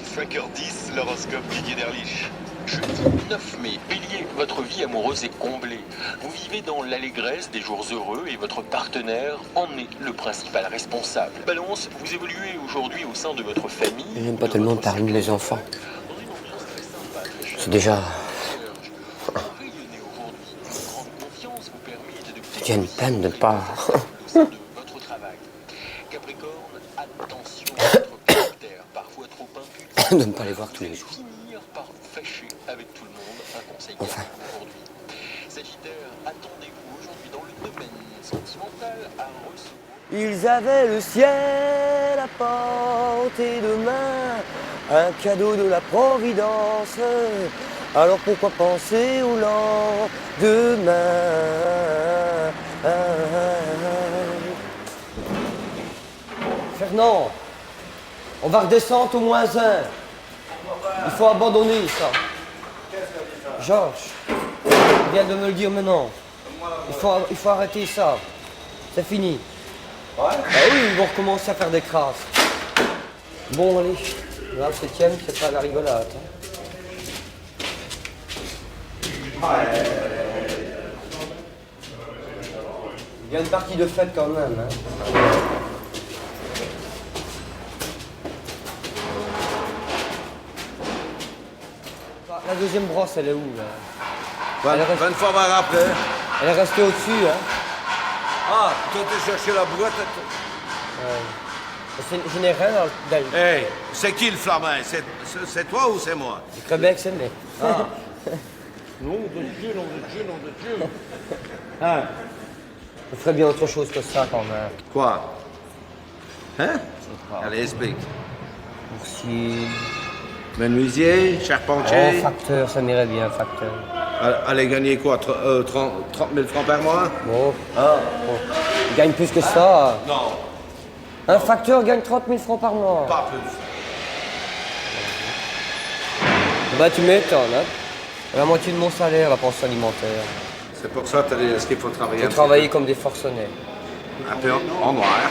5h10, l'horoscope Didier Derlich. Jeudi 9 mai, Bélier, votre vie amoureuse est comblée. Vous vivez dans l'allégresse des jours heureux et votre partenaire en est le principal responsable. Balance, vous évoluez aujourd'hui au sein de votre famille. J'aime pas tellement t'arrimer les enfants. C'est déjà... C'est déjà une peine de ne pas... de ne pas les voir tous les jours. Enfin. Ils avaient le ciel à portée de main, un cadeau de la Providence. Alors pourquoi penser au lendemain? Fernand, on va redescendre au -1. Il faut abandonner ça. Georges, il vient de me le dire maintenant. Il faut arrêter ça. C'est fini. Ouais. Ah oui, ils vont recommencer à faire des crasses. Bon, allez. Là, le 7e, c'est pas la rigolade. Il y a une partie de fête quand même. Hein. La deuxième brosse, elle est où là? 20 fois par après. Elle est restée au-dessus, hein? Ah, toi t'es cherché la boîte. Je n'ai rien d'elle. Hey, c'est qui le flamand? C'est toi ou c'est moi? Le Québec, c'est né. Ah. Nom de Dieu, nom de Dieu, nom de Dieu. Hein? On ferait bien autre chose que ça quand même. Quoi? Hein? Allez, explique. Merci. Menuisier, charpentier. Oh, facteur, ça m'irait bien, facteur. Allez gagner quoi? 30 000 francs par mois? Bon. Ah. Bon. Il gagne plus que ça. Non. Un facteur gagne 30 000 francs par mois. Pas plus. Bah, tu m'étonnes, hein? La moitié de mon salaire, la pension alimentaire. C'est pour ça est-ce qu'il faut travailler? Faut travailler comme des forcenés. Un peu en noir.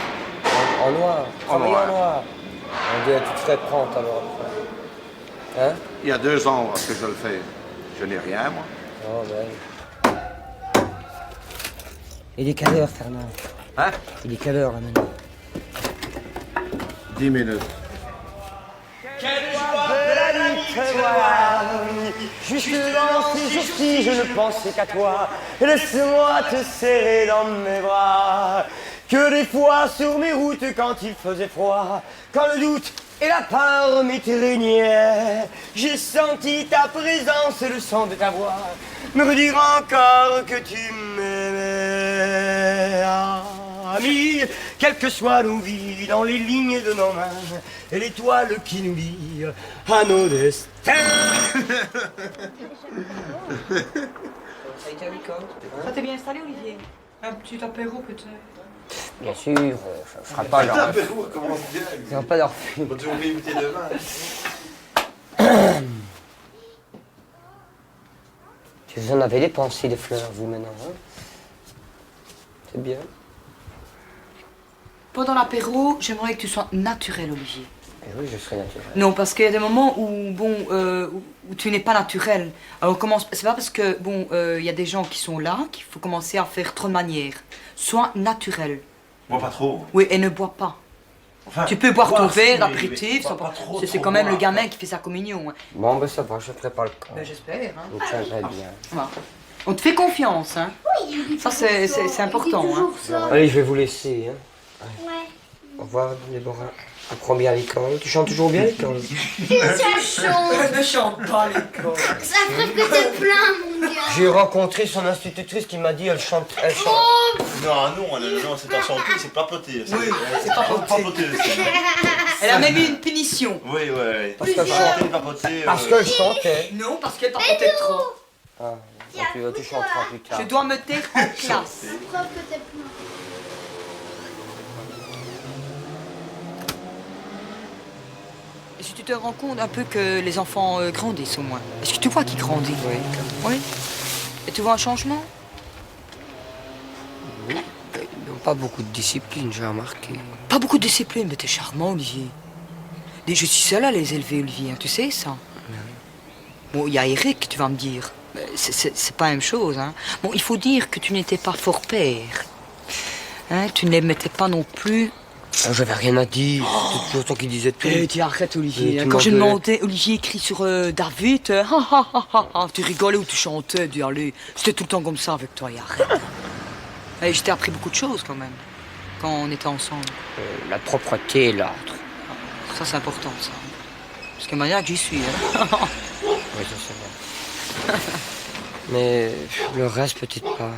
En noir. Travailler en noir. On dirait que tu te ferais prendre alors. Hein? Il y a 2 ans que je le fais. Je n'ai rien, moi. Oh, ben. Il est quelle heure, Fernand? Hein? Il est quelle heure, là, maintenant? 10 minutes. Juste dans ces jours-ci, je ne pensais qu'à toi. Laisse-moi te serrer dans mes bras. Que des fois sur mes routes, quand il faisait froid, quand le doute et la peur m'étreignaient, j'ai senti ta présence et le son de ta voix me redire encore que tu m'aimais. Ami, quelle que soit nos vies, dans les lignes de nos mains, et l'étoile qui nous lie à nos destins. Ça t'est bien installé, Olivier? Un petit apéro, peut-être? Bien sûr, ça ne fera pas leur... L'apéro commence bien. Ça ne fera pas leur film. On va toujours une bouteille de vin. Vous en avez dépensé des fleurs, vous, maintenant, hein? C'est bien. Pendant l'apéro, j'aimerais que tu sois naturel, Olivier. Et oui, je serai naturel. Non, parce qu'il y a des moments où, bon, où tu n'es pas naturel. Alors, c'est pas parce que, bon, il y a des gens qui sont là qu'il faut commencer à faire trop de manières. Sois naturel. Bois pas trop. Oui, et ne bois pas. Enfin, Tu peux boire ton verre, mais l'apéritif, pas trop, c'est trop quand même le boire. gamin qui fait sa communion. Hein. Bon, ben ça va, je ne ferai pas le camp. Ben, j'espère. Hein. Vous tiendrez bien. Voilà. On te fait confiance. Hein. Ça, c'est important. Hein. Allez, je vais vous laisser. Hein. Ouais. Au revoir, Déborah. Tu prends bien l'école. Tu chantes toujours bien l'école. Ça chante. Ne chante pas l'école. Ça prouve que t'es plein, mon gars. J'ai rencontré son institutrice qui m'a dit elle chante. Elle chante. Oh, Non, c'est pas chanter, c'est papoter. Oui, c'est papoter. aussi. Elle a même eu une punition. Oui, ouais. Parce qu'elle Chanter, chantait. papoter. Parce qu'elle chantait. Non, parce qu'elle papotait trop. Ah, donc tu chanteras plus tard. Je dois me taire en classe. preuve que t'es plein. Et si tu te rends compte un peu que les enfants grandissent au moins. Est-ce que tu vois qu'ils grandissent? Oui. Oui. Et tu vois un changement? Oui. Ils n'ont pas beaucoup de discipline, j'ai remarqué. Pas beaucoup de discipline, mais t'es charmant, Olivier. Je suis seule à les élever, Olivier, hein, tu sais ça. Bon, il y a Eric, tu vas me dire. Mais c'est pas la même chose, hein. Bon, il faut dire que tu n'étais pas fort père. Hein, tu ne les mettais pas non plus. Oh, j'avais rien à dire. C'est toujours toi qui disais tout. Tu arrêtes, Olivier. Tu Quand je m'engueulais. demandais, Olivier écrit sur David, tu rigolais ou tu chantais, dis allez. C'était tout le temps comme ça avec toi, et arrête. Et je t'ai appris beaucoup de choses quand même, quand on était ensemble. La propreté, l'ordre. Ça, c'est important, ça. Parce que manière que j'y suis. Hein. Oui, ça c'est vrai. Mais le reste, peut-être pas.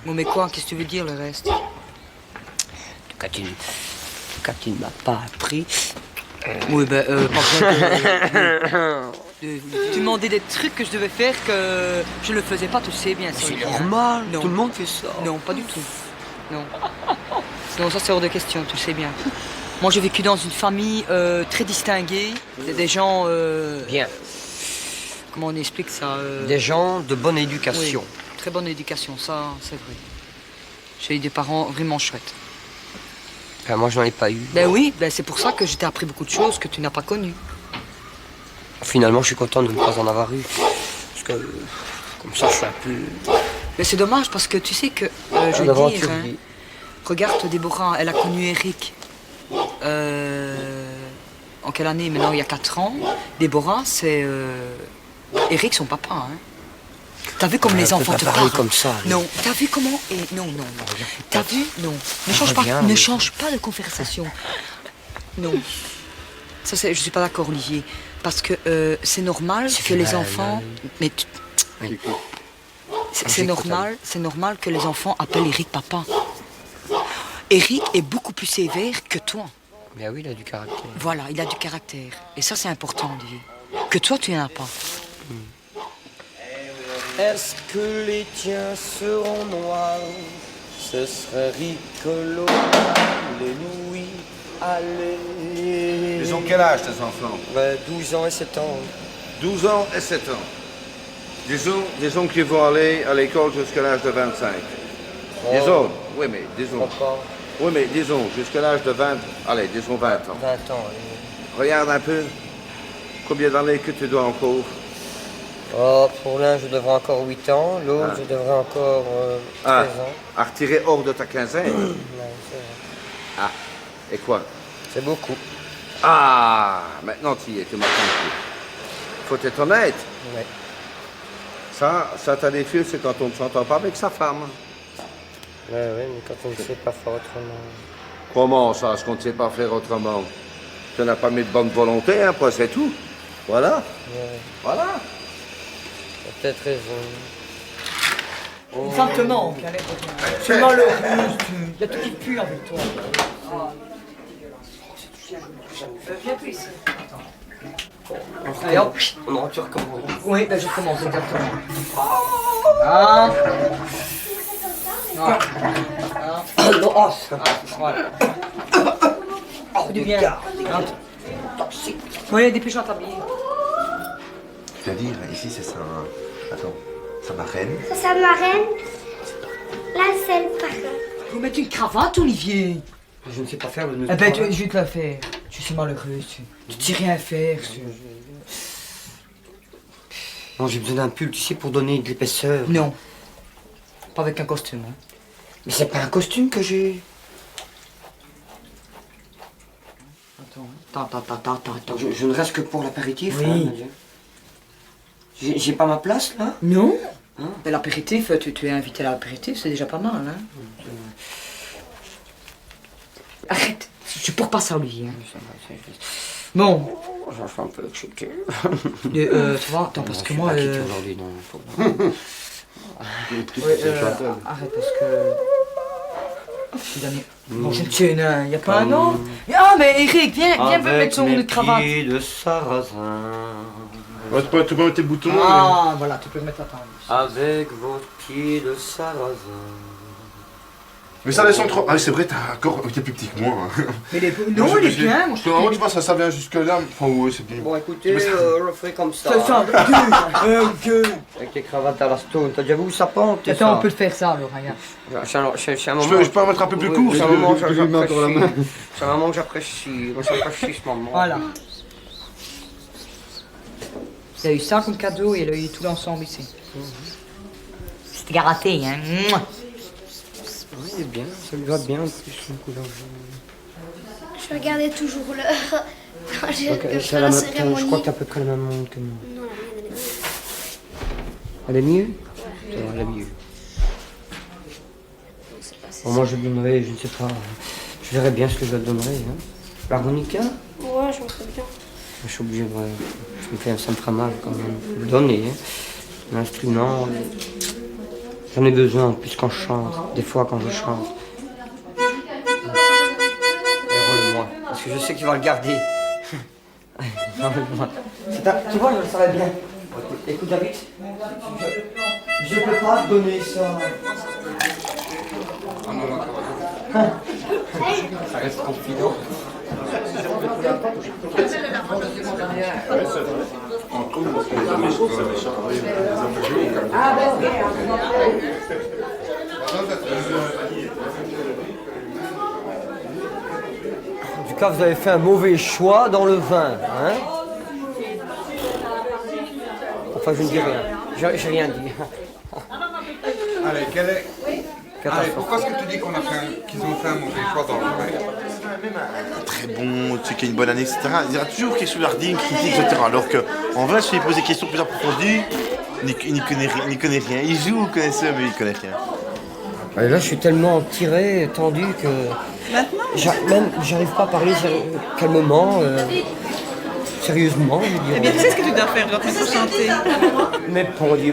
Bon, mais quoi, qu'est-ce que tu veux dire, le reste? Quand il m'a pas appris. Oui, ben, par contre, tu demandais des trucs que je devais faire que je ne faisais pas, tu sais bien. Ça, C'est Olivier, hein. normal, Non. tout le monde fait ça. Non, pas du tout. Non. Non, ça c'est hors de question, tu le sais bien. Moi j'ai vécu dans une famille très distinguée. C'est des gens... Bien. Comment on explique ça Des gens de bonne éducation. Oui, très bonne éducation, ça c'est vrai. J'ai eu des parents vraiment chouettes. Enfin, moi, je n'en ai pas eu. Ben oui, ben c'est pour ça que je t'ai appris beaucoup de choses que tu n'as pas connues. Finalement, je suis content de ne pas en avoir eu. Parce que, comme ça, je suis un peu... Mais c'est dommage parce que tu sais que, je Un veux dire, hein, aventurier. regarde Déborah, elle a connu Eric. En quelle année? Maintenant, il y a 4 ans. Déborah, c'est Eric, son papa. Hein. T'as vu comme les enfants te parler parlent comme ça. Non, t'as vu comment... Non. T'as vu? Non. Ne change pas, Reviens, ne mais- change pas de conversation. Non. Ça, je suis pas d'accord, Olivier. Parce que c'est normal que les enfants... Mais Oui. c'est normal que les enfants appellent Eric papa. Eric est beaucoup plus sévère que toi. Bien oui, il a du caractère. Voilà, il a du caractère. Et ça, c'est important, Olivier. Que toi, tu n'en as pas. Est-ce que les tiens seront noirs? Ce serait rigolo. Alléluia, allez. Ils ont quel âge, tes enfants? 12 ans et 7 ans. 12 ans et 7 ans. Disons qu'ils vont aller à l'école jusqu'à l'âge de 25. Disons, oui, mais disons. Papa, Oui, mais disons, jusqu'à l'âge de 20, allez, disons 20 ans. 20 ans. Regarde un peu. Combien d'années que tu dois encore? Oh, pour l'un, je devrais encore 8 ans. L'autre, Ah. je devrais encore 13 Ah, ans. à retirer hors de ta quinzaine. Ouais, c'est vrai. Ah, et quoi? C'est beaucoup. Ah, maintenant tu y es, tu m'as compris. Faut être honnête. Ouais. Ça t'as des filles, c'est quand on ne s'entend pas avec sa femme. Ouais, mais quand on ne sait pas faire autrement. Comment ça, ce qu'on ne sait pas faire autrement? Tu n'as pas mis de bonne volonté, hein, point, c'est tout. Voilà, Ouais, voilà. t'as peut-être raison. Une femme te manque, allez. Tu es malheureux, il y a tout qui pue avec toi. Viens plus ici. Allez, hop. On tu recommences. Oui, ben je commence exactement. Ah. Ah. Non, oh, ça. Voilà. Fais du bien. Oui, dépêche-toi de t'habiller. C'est-à-dire, ici, c'est ça. Attends, ça marraine. Ça, ça marraine. Là, c'est le parrain. Vous mettez une cravate, Olivier? Je ne sais pas faire le Eh ben, je vais te la faire. Tu sais malheureux, tu sais rien faire. Non, j'ai besoin d'un pull, tu sais, pour donner de l'épaisseur. Non. Pas avec un costume, hein. Mais c'est pas un costume que j'ai. Attends. Je ne reste que pour l'apéritif. Oui. Hein, Nadia. J'ai pas ma place, là? Non. Hein? Mais l'apéritif, tu es invité à l'apéritif, c'est déjà pas mal, hein. Arrête. Je pourrais pas ça, Olivier. Hein. Bon. Je suis un peu excité. Tu vois, attends, parce que moi... aujourd'hui, non. Faut pas. arrête, parce que... Bon, je me tiens, hein. Y a pas un an. Ah, mais Eric, viens me mettre son cravate. Pieds de sarrasin. Ouais, tu peux mettre tes boutons. Ah, voilà, tu peux mettre la table. Avec vos pieds de sarrasin. Mais ça descend trop. Ah, c'est vrai, t'es plus petit que moi. Hein. Mais non, il est bien, moi je Normalement, tu vois, ça vient jusque là. Enfin, ouais, c'est bien. Bon, écoutez, Mais ça- je le ferai comme ça. C'est ça, gueule. Avec tes cravates à la stone. T'as déjà vu où ça pente? et Attends, ça on peut le faire ça, alors, regarde. C'est un Je moment. peux en mettre un peu plus court. C'est un si tu moment veux. que j'apprécie. C'est un moment que j'apprécie. Moi, j'apprécie ce moment. Voilà. Il a eu ça comme cadeau et il a eu tout l'ensemble ici. C'était garaté, hein. Mouah. Oui, il est bien, ça lui va bien en plus, son couleur jaune. Je regardais toujours l'heure quand j'ai Ok, fait c'est la je cérémonie. crois que t'as à peu près la même montre que moi. Non, la mienne, elle est mieux. Elle est mieux? Ça va, elle est mieux. Bon, moi je lui donnerai, je ne sais pas, je verrai bien ce que je lui donnerai. Hein. L'harmonica? Ouais, je m'en fais bien. Je suis obligé, ça me fera mal quand même. Le donner, hein. L'instrument, j'en ai besoin en plus quand je chante, des fois quand je chante. Rends-le-moi, parce que je sais que tu vas le garder. Rends-le-moi. Tu vois, ça va bien. Écoute David, je ne peux pas te donner ça. Ça reste confident. En tout cas, vous avez fait un mauvais choix dans le vin, hein? Enfin, je ne dis rien. J'ai rien dit. Allez, Allez, pourquoi est-ce que tu dis qu'ils ont fait un mauvais choix dans le vin? Très bon, tu sais qu'il y a une bonne année, etc. Il y aura toujours quelque chose à redire, une critique, etc. Alors qu'en vrai, je lui pose des questions plus approfondies, il n'y connaît rien. Il joue au connaisseur, mais il ne connaît rien. Et là, je suis tellement tiré, tendu que... Maintenant j'arrive pas à parler calmement, sérieusement, je veux dire. Eh bien, tu sais ce que tu dois faire, tu dois plutôt chanter. Mais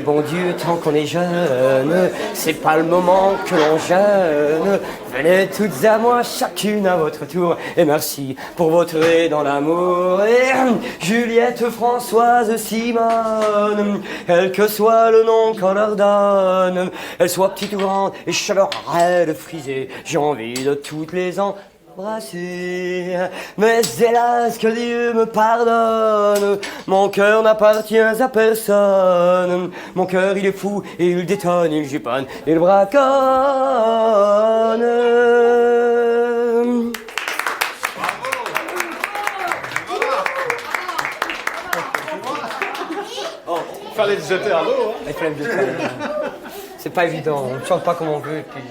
bon Dieu, tant qu'on est jeune, c'est pas le moment que l'on jeûne. Venez toutes à moi, chacune à votre tour. Et merci pour votre aide dans l'amour. Et Juliette, Françoise, Simone, quel que soit le nom qu'on leur donne, elles soient petites ou grandes et chevelures frisées, j'ai envie de toutes les embrasser. Mais hélas que Dieu me pardonne, mon cœur n'appartient à personne. Mon cœur il est fou, et il détonne, il juponne, il braconne. Il fallait le jeter à l'eau. Hein. Il fallait me jeter à l'eau. C'est pas évident, on ne chante pas comme on veut. Et puis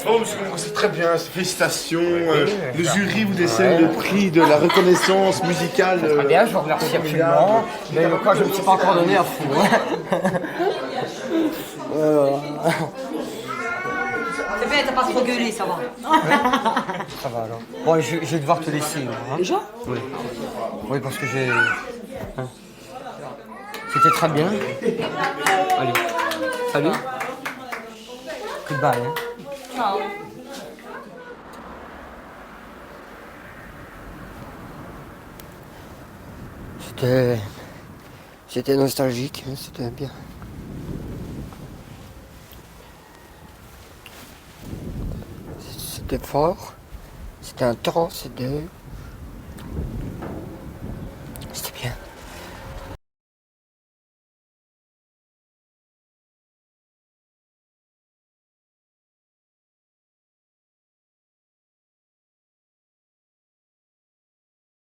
Oh, monsieur, c'est très bien, félicitations. Le jury vous décerne le prix de la reconnaissance musicale. Très bien, je vous remercie absolument. Mais quoi, je ne me suis pas encore donné à fou. C'est bien, t'as pas trop gueulé, ça va. Ça va alors. Bon, je vais devoir te laisser. Hein. Déjà? Oui. Oui, parce que j'ai... Hein. C'était très bien. Allez. Salut. Goodbye. Hein. Ciao. C'était nostalgique, hein, c'était bien. C'était fort, c'était intense, c'était